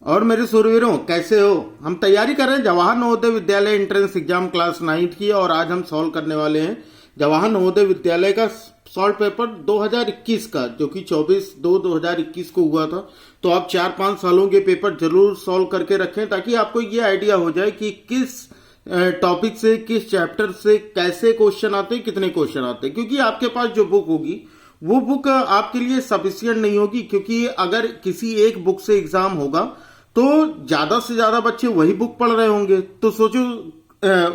और मेरे सूरवीरों, कैसे हो? हम तैयारी कर रहे हैं Jawahar Navodaya Vidyalaya entrance exam class 9th की, और आज हम सॉल्व करने वाले हैं जवाहर नवोदय विद्यालय का सॉल्व पेपर 2021 का, जो कि 24/2/2021 को हुआ था। तो आप 4-5 सालों के पेपर जरूर सॉल्व करके रखें, ताकि आपको ये आइडिया हो जाए कि किस टॉपिक से, किस चैप्टर से कैसे क्वेश्चन आते हैं, कितने क्वेश्चन आते हैं। क्योंकि आपके पास जो बुक होगी वो बुक आपके लिए सफिशियंट नहीं होगी, क्योंकि अगर किसी एक बुक से एग्जाम होगा तो ज्यादा से ज्यादा बच्चे वही बुक पढ़ रहे होंगे। तो सोचो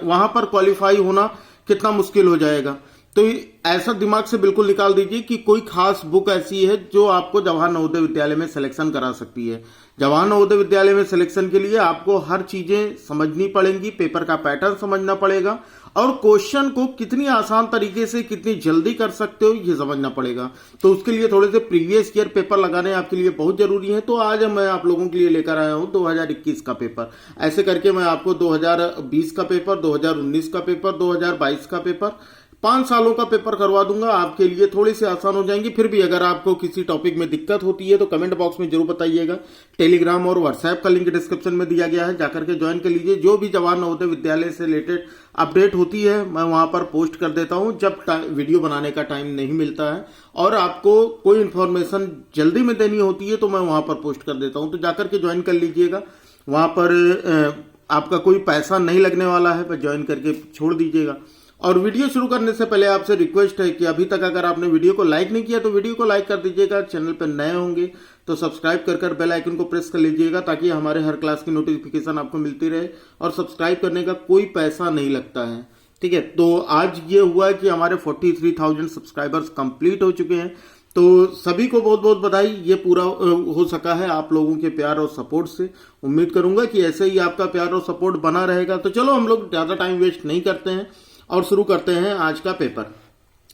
वहां पर क्वालिफाई होना कितना मुश्किल हो जाएगा। तो ऐसा दिमाग से बिल्कुल निकाल दीजिए कि कोई खास बुक ऐसी है जो आपको जवाहर नवोदय विद्यालय में सिलेक्शन करा सकती है। जवाहर नवोदय विद्यालय में सिलेक्शन के लिए आपको हर चीजें समझनी पड़ेंगी, पेपर का पैटर्न समझना पड़ेगा, और क्वेश्चन को कितनी आसान तरीके से कितनी जल्दी कर सकते हो ये समझना पड़ेगा। तो उसके लिए थोड़े से प्रीवियस ईयर पेपर लगाने आपके लिए बहुत जरूरी है। तो आज मैं आप लोगों के लिए लेकर आया हूं 2021 का पेपर। ऐसे करके मैं आपको 2020 का पेपर, 2019 का पेपर, 2022 का पेपर, 5 सालों का पेपर करवा दूंगा। आपके लिए थोड़ी सी आसान हो जाएंगी। फिर भी अगर आपको किसी टॉपिक में दिक्कत होती है तो कमेंट बॉक्स में जरूर बताइएगा। टेलीग्राम और व्हाट्सएप का लिंक डिस्क्रिप्शन में दिया गया है, जाकर के ज्वाइन कर लीजिए। जो भी जवाहर नवोदय विद्यालय से रिलेटेड अपडेट होती है मैं वहां पर पोस्ट कर देता हूं, जब वीडियो बनाने का टाइम नहीं मिलता है और आपको कोई इन्फॉर्मेशन जल्दी में देनी होती है तो मैं वहां पर पोस्ट कर देता हूं। तो जाकर के ज्वाइन कर लीजिएगा। वहां पर आपका कोई पैसा नहीं लगने वाला है, बस ज्वाइन करके छोड़ दीजिएगा। और वीडियो शुरू करने से पहले आपसे रिक्वेस्ट है कि अभी तक अगर आपने वीडियो को लाइक नहीं किया तो वीडियो को लाइक कर दीजिएगा। चैनल पर नए होंगे तो सब्सक्राइब कर बेल आइकन को प्रेस कर लीजिएगा, ताकि हमारे हर क्लास की नोटिफिकेशन आपको मिलती रहे। और सब्सक्राइब करने का कोई पैसा नहीं लगता है, ठीक है। तो आज ये हुआ है कि हमारे 43,000 सब्सक्राइबर्स कंप्लीट हो चुके हैं। तो सभी को बहुत बहुत बधाई। ये पूरा हो सका है आप लोगों के प्यार और सपोर्ट से। उम्मीद करूंगा कि ऐसे ही आपका प्यार और सपोर्ट बना रहेगा। तो चलो हम लोग ज्यादा टाइम वेस्ट नहीं करते हैं और शुरू करते हैं आज का पेपर।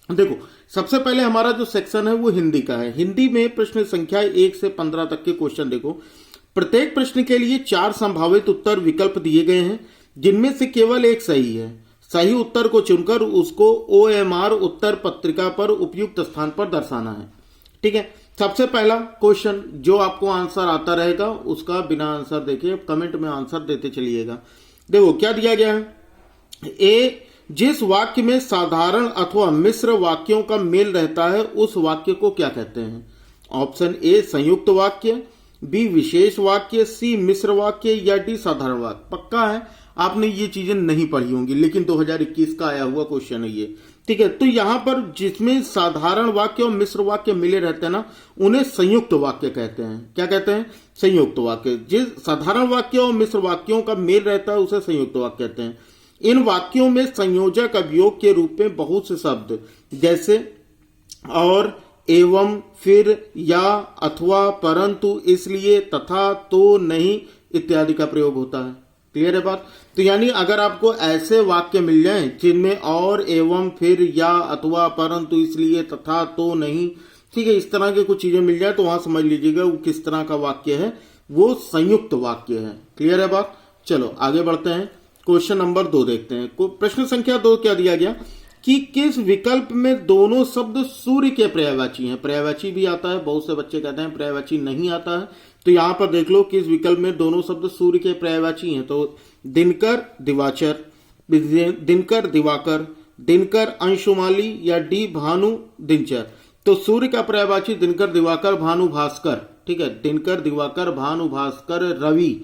देखो, सबसे पहले हमारा जो सेक्शन है वो हिंदी का है। हिंदी में प्रश्न संख्या 1 से 15 तक के क्वेश्चन देखो। प्रत्येक प्रश्न के लिए 4 संभावित उत्तर विकल्प दिए गए हैं, जिनमें से केवल एक सही है। सही उत्तर को चुनकर उसको OMR उत्तर पत्रिका पर उपयुक्त स्थान पर दर्शाना है, ठीक है। सबसे पहला क्वेश्चन, जो आपको आंसर आता रहेगा उसका बिना आंसर देखे कमेंट में आंसर देते चलिएगा। देखो क्या दिया गया है। ए, जिस वाक्य में साधारण अथवा मिश्र वाक्यों का मेल रहता है उस वाक्य को क्या कहते हैं? ऑप्शन ए संयुक्त वाक्य, बी विशेष वाक्य, सी मिश्र वाक्य, या डी साधारण वाक्य। पक्का है आपने ये चीजें नहीं पढ़ी होंगी, लेकिन 2021 का आया हुआ क्वेश्चन है ये, ठीक है। तो यहां पर जिसमें साधारण वाक्य और मिश्र वाक्य मिले रहते हैं ना, उन्हें संयुक्त वाक्य कहते हैं। क्या कहते हैं? संयुक्त वाक्य। जिस साधारण वाक्य और मिश्र वाक्यों का मेल रहता है उसे संयुक्त वाक्य कहते हैं। इन वाक्यों में संयोजक अवयोग के रूप में बहुत से शब्द जैसे और, एवं, फिर, या, अथवा, परंतु, इसलिए, तथा, तो, नहीं इत्यादि का प्रयोग होता है। क्लियर है बात? तो यानी अगर आपको ऐसे वाक्य मिल जाएं जिनमें और, एवं, फिर, या, अथवा, परंतु, इसलिए, तथा, तो, नहीं, ठीक है, इस तरह के कुछ चीजें मिल जाए तो वहां समझ लीजिएगा वो किस तरह का वाक्य है, वो संयुक्त वाक्य है। क्लियर है बात? चलो आगे बढ़ते हैं। क्वेश्चन नंबर 2 देखते हैं। प्रश्न संख्या 2 क्या दिया गया कि किस विकल्प में दोनों शब्द सूर्य के पर्यायवाची हैं? पर्यायवाची भी आता है, बहुत से बच्चे कहते हैं पर्यायवाची नहीं आता है। तो यहां पर देख लो किस विकल्प में दोनों शब्द सूर्य के पर्यायवाची हैं। तो दिनकर दिवाचर, दिनकर दिवाकर, दिनकर अंशुमाली, या डी भानु दिनचर। तो सूर्य का पर्यायवाची दिनकर दिवाकर भानु भास्कर, ठीक है। दिनकर दिवाकर भानु भास्कर रवि,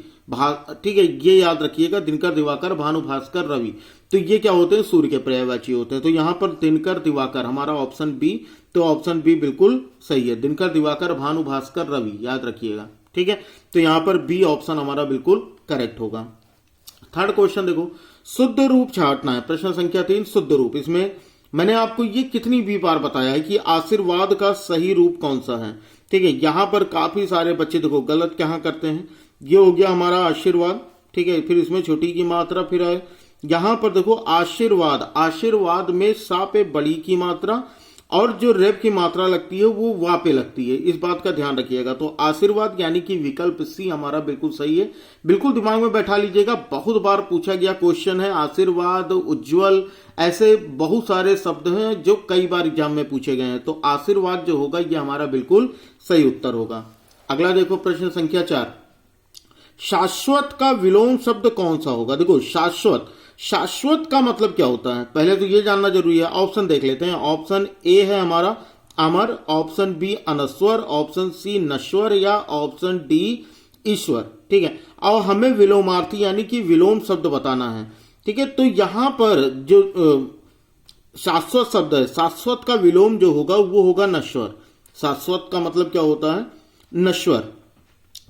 ठीक है, ये याद रखिएगा, दिनकर दिवाकर भानु भास्कर रवि। तो ये क्या होते हैं? सूर्य के पर्यायवाची होते हैं। तो यहां पर दिनकर दिवाकर हमारा ऑप्शन बी, तो ऑप्शन बी बिल्कुल सही है। दिनकर दिवाकर भानु भास्कर रवि, याद रखिएगा, ठीक है। तो यहां पर बी ऑप्शन हमारा बिल्कुल करेक्ट होगा। थर्ड क्वेश्चन देखो, शुद्ध रूप छांटना है। प्रश्न संख्या 3 शुद्ध रूप। इसमें मैंने आपको ये कितनी भी बार बताया है कि आशीर्वाद का सही रूप कौन सा है, ठीक है। यहां पर काफी सारे बच्चे देखो गलत क्या करते हैं। ये हो गया हमारा आशीर्वाद, ठीक है, फिर इसमें छोटी की मात्रा, फिर आए यहां पर देखो आशीर्वाद, आशीर्वाद में सा पे बड़ी की मात्रा और जो रेप की मात्रा लगती है वो वा पे लगती है। इस बात का ध्यान रखिएगा। तो आशीर्वाद यानी कि विकल्प सी हमारा बिल्कुल सही है। बिल्कुल दिमाग में बैठा लीजिएगा, बहुत बार पूछा गया क्वेश्चन है। आशीर्वाद, उज्जवल, ऐसे बहुत सारे शब्द हैं जो कई बार एग्जाम में पूछे गए हैं। तो आशीर्वाद जो होगा ये हमारा बिल्कुल सही उत्तर होगा। अगला देखो प्रश्न संख्या 4, शाश्वत का विलोम शब्द कौन सा होगा? देखो शाश्वत, शाश्वत का मतलब क्या होता है पहले तो ये जानना जरूरी है। ऑप्शन देख लेते हैं। ऑप्शन ए है हमारा अमर, ऑप्शन बी अनश्वर, ऑप्शन सी नश्वर या ऑप्शन डी ईश्वर। ठीक है, और हमें विलोमार्थी यानी कि विलोम शब्द बताना है। ठीक है, तो यहां पर जो शाश्वत शब्द है, शाश्वत का विलोम जो होगा वो होगा नश्वर। शाश्वत का मतलब क्या होता है? नश्वर।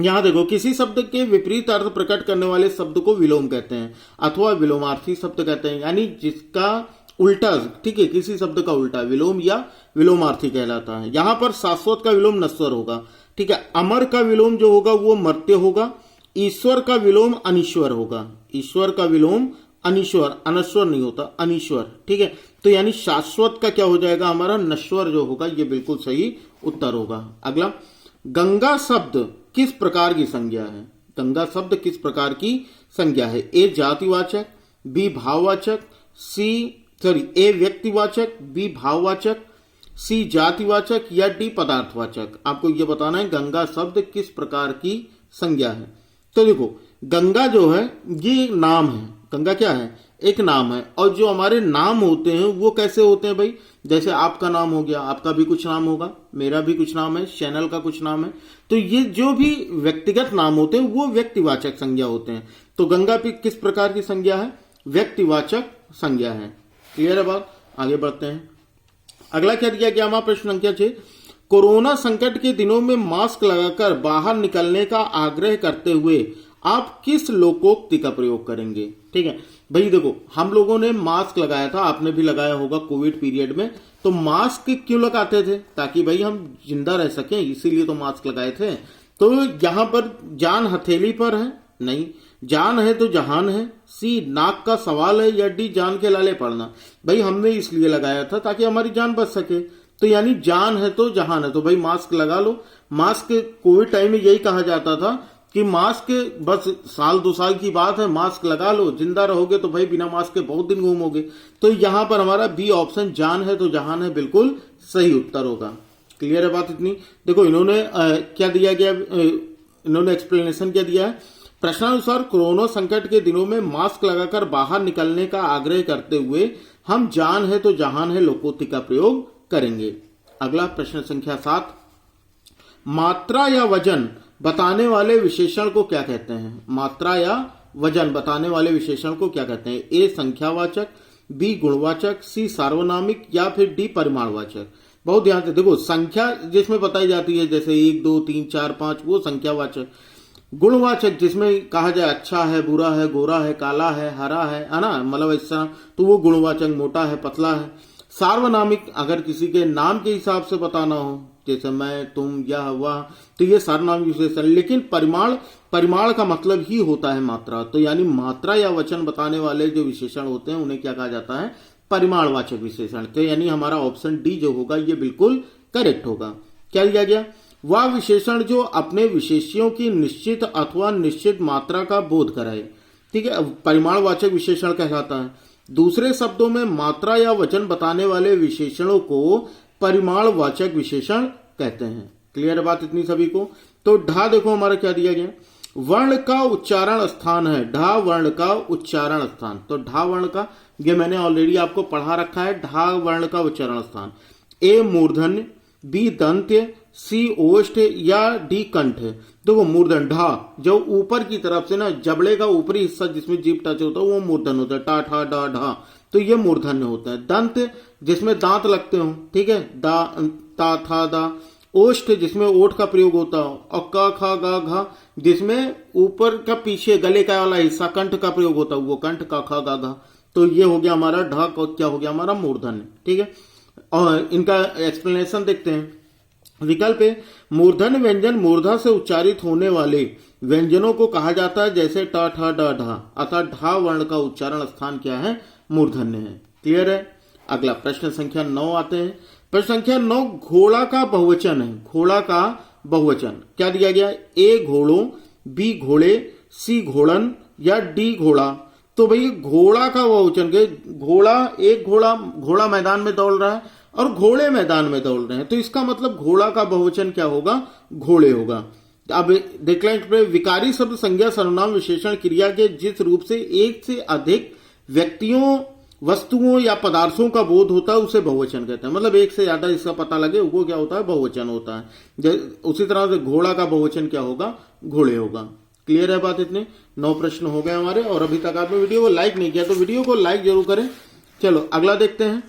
यहां देखो, किसी शब्द के विपरीत अर्थ प्रकट करने वाले शब्द को विलोम कहते हैं अथवा विलोमार्थी शब्द कहते हैं, यानी जिसका उल्टा, ठीक है, किसी शब्द का उल्टा विलोम या विलोमार्थी कहलाता है। यहां पर शाश्वत का विलोम नश्वर होगा। ठीक है, अमर का विलोम जो होगा वो मर्त्य होगा। ईश्वर का विलोम अनीश्वर होगा। ईश्वर का विलोम अनीश्वर, अनश्वर नहीं होता, अनीश्वर। ठीक है, तो यानी शाश्वत का क्या हो जाएगा हमारा? नश्वर जो होगा, ये बिल्कुल सही उत्तर होगा। अगला, गंगा शब्द किस प्रकार की संज्ञा है? गंगा शब्द किस प्रकार की संज्ञा है? ए जातिवाचक, बी भाववाचक, ए व्यक्तिवाचक, बी भाववाचक, सी जातिवाचक या डी पदार्थवाचक। आपको यह बताना है गंगा शब्द किस प्रकार की संज्ञा है। तो देखो, गंगा जो है ये नाम है। गंगा क्या है? एक नाम है। और जो हमारे नाम होते हैं वो कैसे होते हैं भाई? जैसे आपका नाम हो गया, आपका भी कुछ नाम होगा, मेरा भी कुछ नाम है, चैनल का कुछ नाम है। तो ये जो भी व्यक्तिगत नाम होते हैं वो व्यक्तिवाचक संज्ञा होते हैं। तो गंगा भी किस प्रकार की संज्ञा है? व्यक्तिवाचक संज्ञा है। क्लियर है बात? आगे बढ़ते हैं। अगला क्या दिया गया हमारा? प्रश्न संख्या 6, कोरोना संकट के दिनों में मास्क लगाकर बाहर निकलने का आग्रह करते हुए आप किस लोकोक्ति का प्रयोग करेंगे? ठीक है भाई, देखो हम लोगों ने मास्क लगाया था, आपने भी लगाया होगा कोविड पीरियड में। तो मास्क क्यों लगाते थे? ताकि भाई हम जिंदा रह सकें, इसीलिए तो मास्क लगाए थे। तो यहां पर जान हथेली पर है? नहीं। जान है तो जहान है। सी नाक का सवाल है या डी जान के लाले पड़ना? भाई हमने इसलिए लगाया था ताकि हमारी जान बच सके। तो यानी जान है तो जहान है, तो भाई मास्क लगा लो। मास्क कोविड टाइम में यही कहा जाता था कि मास्क बस साल 2 साल की बात है, मास्क लगा लो, जिंदा रहोगे तो भाई बिना मास्क के बहुत दिन घूमोगे। तो यहां पर हमारा बी ऑप्शन जान है तो जहान है बिल्कुल सही उत्तर होगा। क्लियर है बात इतनी? देखो इन्होंने क्या दिया गया, इन्होंने एक्सप्लेनेशन क्या दिया है। प्रश्नानुसार कोरोना संकट के दिनों में मास्क लगाकर बाहर निकलने का आग्रह करते हुए हम जान है तो जहान है लोकोक्ति का प्रयोग करेंगे। अगला प्रश्न संख्या 7, मात्रा या वजन बताने वाले विशेषण को क्या कहते हैं? मात्रा या वजन बताने वाले विशेषण को क्या कहते हैं? ए संख्यावाचक, बी गुणवाचक, सी सार्वनामिक या फिर डी परिमाणवाचक। बहुत ध्यान से देखो, संख्या जिसमें बताई जाती है जैसे 1 2 3 4 5 वो संख्यावाचक। गुणवाचक जिसमें कहा जाए अच्छा है, बुरा है, गोरा है, काला है, हरा है ना, मतलब ऐसा, तो वो गुणवाचक, मोटा है, पतला है। सार्वनामिक अगर किसी के नाम के हिसाब से बताना हो, जैसे मैं, तुम, यह, वह, तो ये सार्वनामिक विशेषण। लेकिन परिमाण का मतलब ही होता है मात्रा। तो यानी मात्रा या वचन बताने वाले जो विशेषण होते हैं उन्हें क्या कहा जाता है? परिमाणवाचक विशेषण। तो यानी हमारा ऑप्शन डी जो होगा ये बिल्कुल करेक्ट होगा। क्या दिया गया? वह विशेषण जो अपने विशेषियों की निश्चित अथवा निश्चित मात्रा का बोध कराए। ठीक है, परिमाणवाचक विशेषण कहलाता है। दूसरे शब्दों में मात्रा या वचन बताने वाले विशेषणों को परिमाणवाचक विशेषण कहते हैं। क्लियर बात इतनी सभी को? तो ढा देखो हमारा क्या दिया गया, वर्ण का उच्चारण स्थान है। ढा वर्ण का उच्चारण स्थान। तो ढा वर्ण का ये मैंने ऑलरेडी आपको पढ़ा रखा है। ढा वर्ण का उच्चारण स्थान, ए मूर्धन्य, बी दंत्य, सी ओष्ठ या डी कंठ। देखो मूर्धन ढा जो ऊपर की तरफ से ना, जबड़े का ऊपरी हिस्सा जिसमें जीभ टच होता है वो मूर्धन होता है। टा ठा डा ढा, तो ये मूर्धन्य होता है। दंत जिसमें दांत लगते हो, ठीक है, दा ता था दा। ओष्ठ जिसमें ओठ का प्रयोग होता हो, और क खा गा घा जिसमें ऊपर का पीछे गले का वाला हिस्सा कंठ का प्रयोग होता है, वो कंठ का खा गा घा। तो ये हो गया हमारा ढ, क्या हो गया हमारा मूर्धन्य। ठीक है, और इनका एक्सप्लेनेशन देखते हैं। विकल्प है, मूर्धन्य व्यंजन मूर्धा से उच्चारित होने वाले व्यंजनों को कहा जाता है, जैसे ट ठ ड ढ। अतः ढा वर्ण का उच्चारण स्थान क्या है? मूर्धन्य है। क्लियर है? अगला प्रश्न संख्या 9 आते हैं। प्रश्न संख्या 9 घोड़ा का बहुवचन है। घोड़ा का बहुवचन क्या दिया गया? ए घोड़ों, बी घोड़े, सी घोड़न या डी घोड़ा। तो भाई घोड़ा का बहुवचन के घोड़ा, एक घोड़ा मैदान में दौड़ रहा है और घोड़े मैदान में दौड़ रहे हैं, तो इसका मतलब घोड़ा का बहुवचन क्या होगा? घोड़े होगा। अब देख लें इसमें विकारी शब्द संज्ञा सर्वनाम विशेषण क्रिया के जिस रूप से एक से अधिक व्यक्तियों वस्तुओं या पदार्थों का बोध होता है उसे बहुवचन कहते हैं। मतलब एक से ज्यादा इसका पता लगे वो क्या होता है, बहुवचन होता है। उसी तरह से घोड़ा का बहुवचन क्या होगा, घोड़े होगा। क्लियर है बात? इतने 9 प्रश्न हो गए हमारे। और अभी तक आपने वीडियो को लाइक नहीं किया तो वीडियो को लाइक जरूर करें। चलो अगला देखते हैं।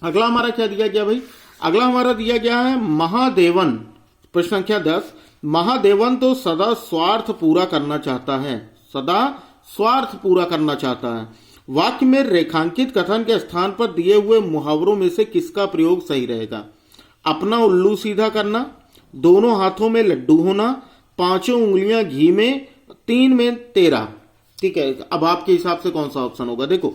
अगला हमारा क्या दिया गया भाई? अगला हमारा दिया गया है महादेवन, प्रश्न संख्या 10। महादेवन तो सदा स्वार्थ पूरा करना चाहता है, सदा स्वार्थ पूरा करना चाहता है। वाक्य में रेखांकित कथन के स्थान पर दिए हुए मुहावरों में से किसका प्रयोग सही रहेगा? अपना उल्लू सीधा करना, दोनों हाथों में लड्डू होना, 5 उंगलियां घी में, 3 में 13। ठीक है, अब आपके हिसाब से कौन सा ऑप्शन होगा? देखो,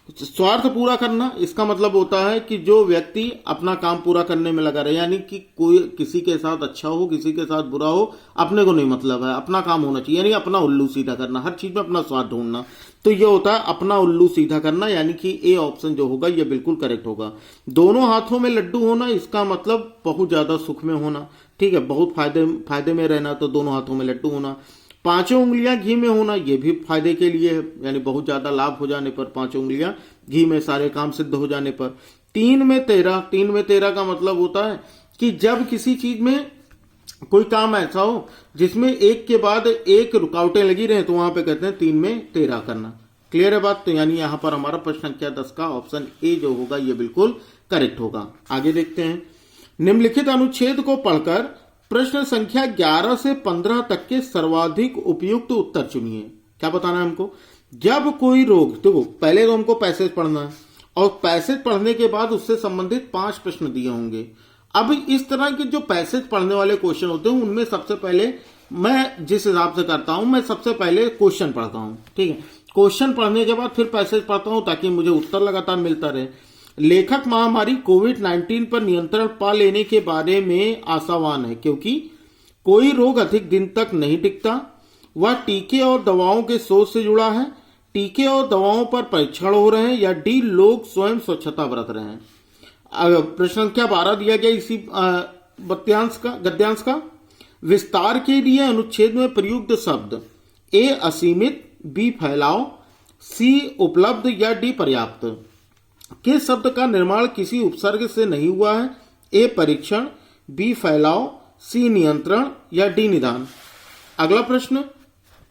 स्वार्थ पूरा करना इसका मतलब होता है कि जो व्यक्ति अपना काम पूरा करने में लगा रहे, यानी कि कोई किसी के साथ अच्छा हो किसी के साथ बुरा हो, अपने को नहीं मतलब है, अपना काम होना चाहिए, यानी अपना उल्लू सीधा करना, हर चीज में अपना स्वार्थ ढूंढना। तो ये होता है अपना उल्लू सीधा करना, यानी कि ए ऑप्शन जो होगा ये बिल्कुल करेक्ट होगा। दोनों हाथों में लड्डू होना, इसका मतलब बहुत ज्यादा सुख में होना। ठीक है, बहुत फायदे में रहना, तो दोनों हाथों में लड्डू होना। 5 उंगलियां घी में होना, यह भी फायदे के लिए है, यानी बहुत ज्यादा लाभ हो जाने पर 5 उंगलियां घी में, सारे काम सिद्ध हो जाने पर। 3 में 13, 3 में 13 का मतलब होता है कि जब किसी चीज में कोई काम ऐसा हो जिसमें एक के बाद एक रुकावटें लगी रहे, तो वहां पे कहते हैं 3 में 13 करना। क्लियर है बात? तो यानी यहां पर हमारा प्रश्न संख्या 10 का ऑप्शन ए जो होगा ये बिल्कुल करेक्ट होगा। आगे देखते हैं। निम्नलिखित अनुच्छेद को पढ़कर प्रश्न संख्या 11 से 15 तक के सर्वाधिक उपयुक्त उत्तर चुनिए। क्या बताना है हमको? जब कोई रोग, देखो पहले तो हमको पैसेज पढ़ना है और पैसेज पढ़ने के बाद उससे संबंधित 5 प्रश्न दिए होंगे। अब इस तरह के जो पैसेज पढ़ने वाले क्वेश्चन होते हैं उनमें सबसे पहले मैं जिस हिसाब से करता हूं, मैं सबसे पहले क्वेश्चन पढ़ता हूं। ठीक है, क्वेश्चन पढ़ने के बाद फिर पैसेज पढ़ता हूं ताकि मुझे उत्तर लगातार मिलता रहे। लेखक महामारी कोविड-19 पर नियंत्रण पा लेने के बारे में आशावान है क्योंकि कोई रोग अधिक दिन तक नहीं टिकता, वह टीके और दवाओं के शोध से जुड़ा है, टीके और दवाओं पर परीक्षण हो रहे हैं, या डी लोग स्वयं स्वच्छता बरत रहे हैं। प्रश्न संख्या 12 दिया गया इसी गद्यांश का। विस्तार के लिए अनुच्छेद में प्रयुक्त शब्द ए असीमित, बी फैलाव, सी उपलब्ध या डी पर्याप्त। किस शब्द का निर्माण किसी उपसर्ग से नहीं हुआ है? ए परीक्षण, बी फैलाव, सी नियंत्रण या डी निदान। अगला प्रश्न,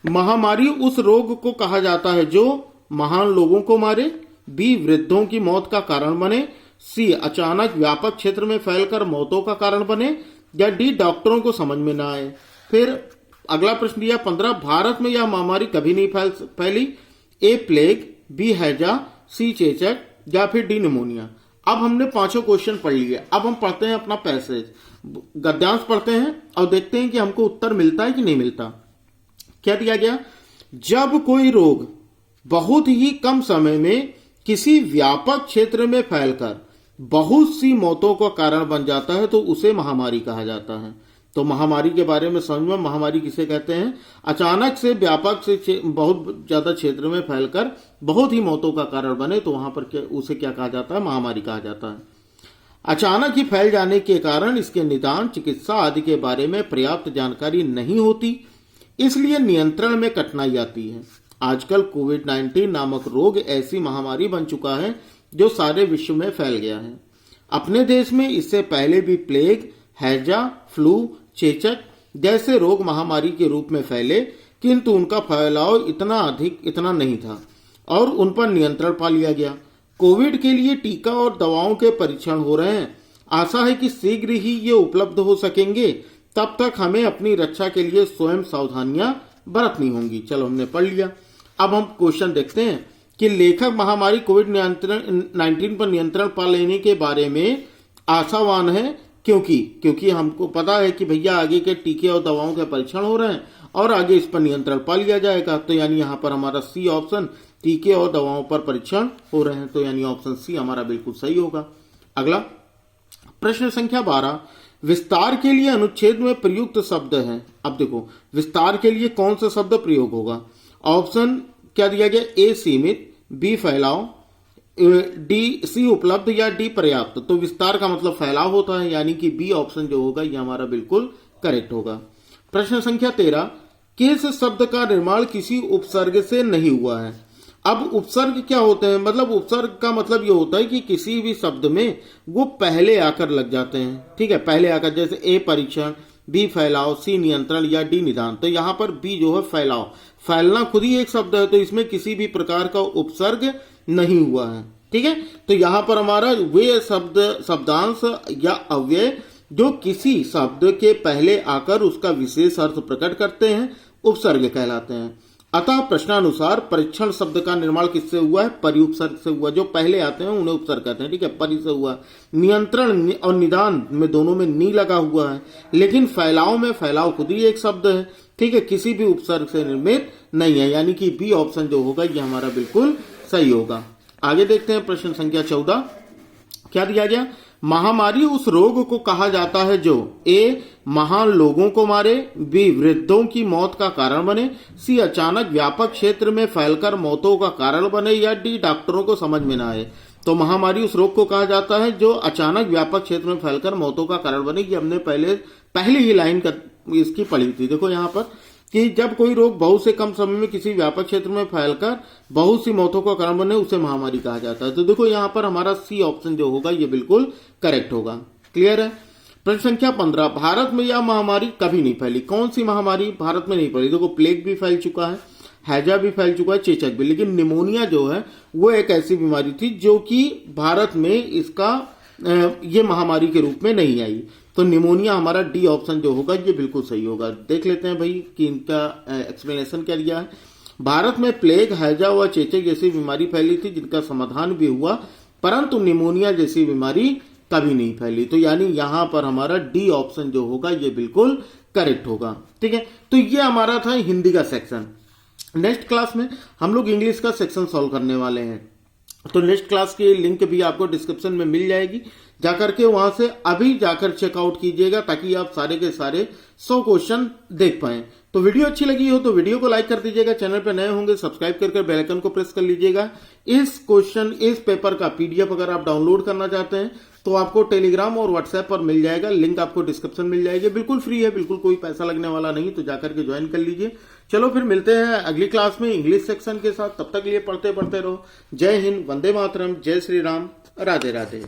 महामारी उस रोग को कहा जाता है जो महान लोगों को मारे, बी वृद्धों की मौत का कारण बने, सी अचानक व्यापक क्षेत्र में फैलकर मौतों का कारण बने, या डी डॉक्टरों को समझ में ना आए। फिर अगला प्रश्न दिया 15, भारत में यह महामारी कभी नहीं फैली, ए प्लेग, बी हैजा, सी चेचक या फिर डी निमोनिया। अब हमने 5 क्वेश्चन पढ़ लिए, अब हम पढ़ते हैं अपना पैसेज, गद्यांश पढ़ते हैं और देखते हैं कि हमको उत्तर मिलता है कि नहीं मिलता। क्या दिया गया? जब कोई रोग बहुत ही कम समय में किसी व्यापक क्षेत्र में फैलकर बहुत सी मौतों का कारण बन जाता है तो उसे महामारी कहा जाता है। तो महामारी के बारे में समझ में, महामारी किसे कहते हैं? अचानक से व्यापक से बहुत ज्यादा क्षेत्र में फैलकर बहुत ही मौतों का कारण बने तो वहां पर उसे क्या कहा जाता है? महामारी कहा जाता है। अचानक ही फैल जाने के कारण इसके निदान, चिकित्सा आदि के बारे में पर्याप्त जानकारी नहीं होती, इसलिए नियंत्रण में कठिनाई आती है। आजकल कोविड-19 नामक रोग ऐसी महामारी बन चुका है जो सारे विश्व में फैल गया है। अपने देश में इससे पहले भी प्लेग, हैजा, फ्लू, चेचक जैसे रोग महामारी के रूप में फैले, किंतु उनका फैलाव इतना नहीं था और उन पर नियंत्रण पा लिया गया। कोविड के लिए टीका और दवाओं के परीक्षण हो रहे हैं। आशा है कि शीघ्र ही ये उपलब्ध हो सकेंगे। तब तक हमें अपनी रक्षा के लिए स्वयं सावधानियां बरतनी होंगी। चलो हमने पढ़ लिया। अब हम क्वेश्चन देखते हैं कि लेखक महामारी कोविड-19 पर नियंत्रण पा लेने के बारे में आशावान है क्योंकि हमको पता है कि भैया आगे के टीके और दवाओं के परीक्षण हो रहे हैं और आगे इस पर नियंत्रण पा लिया जाएगा। तो यानी यहाँ पर हमारा सी ऑप्शन, टीके और दवाओं पर परीक्षण हो रहे हैं, तो यानी ऑप्शन सी हमारा बिल्कुल सही होगा। अगला प्रश्न संख्या 12, विस्तार के लिए अनुच्छेद में प्रयुक्त शब्द है। अब देखो विस्तार के लिए कौन सा शब्द प्रयोग होगा? ऑप्शन क्या दिया गया? ए सीमित, बी फैलाव, डी सी उपलब्ध या डी पर्याप्त। तो विस्तार का मतलब फैलाव होता है, यानी कि बी ऑप्शन जो होगा ये हमारा बिल्कुल करेक्ट होगा। प्रश्न संख्या 13, किस शब्द का निर्माण किसी उपसर्ग से नहीं हुआ है। अब उपसर्ग क्या होते हैं, मतलब उपसर्ग का मतलब ये होता है कि किसी भी शब्द में वो पहले आकर लग जाते हैं। ठीक है, पहले आकर, जैसे ए परीक्षण, बी फैलाव, सी नियंत्रण या डी निदान। तो यहाँ पर बी जो है फैलाव, फैलना खुद ही एक शब्द है, तो इसमें किसी भी प्रकार का उपसर्ग नहीं हुआ है। ठीक है, तो यहाँ पर हमारा वे शब्द, शब्दांश या अव्यय जो किसी शब्द के पहले आकर उसका विशेष अर्थ प्रकट करते हैं उपसर्ग कहलाते हैं। अतः प्रश्नानुसार परीक्षण शब्द का निर्माण किससे हुआ है, परिउपसर्ग से हुआ। जो पहले आते हैं उन्हें उपसर्ग कहते हैं। ठीक है, परि से हुआ। नियंत्रण और निदान में दोनों में नी लगा हुआ है, लेकिन फैलाव में फैलाव खुद ही एक शब्द है। ठीक है, किसी भी उपसर्ग से निर्मित नहीं है, यानी कि बी ऑप्शन जो होगा ये हमारा बिल्कुल सही होगा। आगे देखते हैं प्रश्न संख्या 14, क्या दिया गया। महामारी उस रोग को कहा जाता है जो ए महान लोगों को मारे, बी वृद्धों की मौत का कारण बने, सी अचानक व्यापक क्षेत्र में फैलकर मौतों का कारण बने, या डी डॉक्टरों को समझ में ना आए। तो महामारी उस रोग को कहा जाता है जो अचानक व्यापक क्षेत्र में फैलकर मौतों का कारण बने। ये हमने पहले ही लाइन इसकी पढ़ी थी। देखो यहाँ पर कि जब कोई रोग बहुत से कम समय में किसी व्यापक क्षेत्र में फैलकर बहुत सी मौतों का कारण बने उसे महामारी कहा जाता है। तो देखो यहाँ पर हमारा सी ऑप्शन जो होगा ये बिल्कुल करेक्ट होगा। क्लियर है। प्रश्न संख्या 15, भारत में यह महामारी कभी नहीं फैली। कौन सी महामारी भारत में नहीं फैली। देखो प्लेग भी फैल चुका है, हैजा भी फैल चुका है, चेचक भी, लेकिन निमोनिया जो है वो एक ऐसी बीमारी थी जो कि भारत में इसका ये महामारी के रूप में नहीं आई। तो निमोनिया हमारा डी ऑप्शन जो होगा ये बिल्कुल सही होगा। देख लेते हैं भाई कि इनका एक्सप्लेनेशन क्या दिया है। भारत में प्लेग, हैजा व चेचक जैसी बीमारी फैली थी जिनका समाधान भी हुआ, परंतु निमोनिया जैसी बीमारी कभी नहीं फैली। तो यानी यहां पर हमारा डी ऑप्शन जो होगा ये बिल्कुल करेक्ट होगा। ठीक है, तो ये हमारा था हिंदी का सेक्शन। नेक्स्ट क्लास में हम लोग इंग्लिश का सेक्शन सॉल्व करने वाले हैं। तो नेक्स्ट क्लास की लिंक भी आपको डिस्क्रिप्शन में मिल जाएगी, जाकर के वहां से अभी जाकर चेकआउट कीजिएगा ताकि आप सारे के सारे 100 क्वेश्चन देख पाएं। तो वीडियो अच्छी लगी हो तो वीडियो को लाइक कर दीजिएगा, चैनल पर नए होंगे सब्सक्राइब करके बेल आइकन को प्रेस कर लीजिएगा। इस पेपर का पीडीएफ अगर आप डाउनलोड करना चाहते हैं तो आपको टेलीग्राम और व्हाट्सएप पर मिल जाएगा, लिंक आपको डिस्क्रिप्शन मिल जाएगी। बिल्कुल फ्री है, बिल्कुल कोई पैसा लगने वाला नहीं, तो जाकर के ज्वाइन कर लीजिए। चलो फिर मिलते हैं अगली क्लास में इंग्लिश सेक्शन के साथ। तब तक लिए पढ़ते रहो। जय हिंद, वंदे मातरम, जय श्री राम, राधे राधे।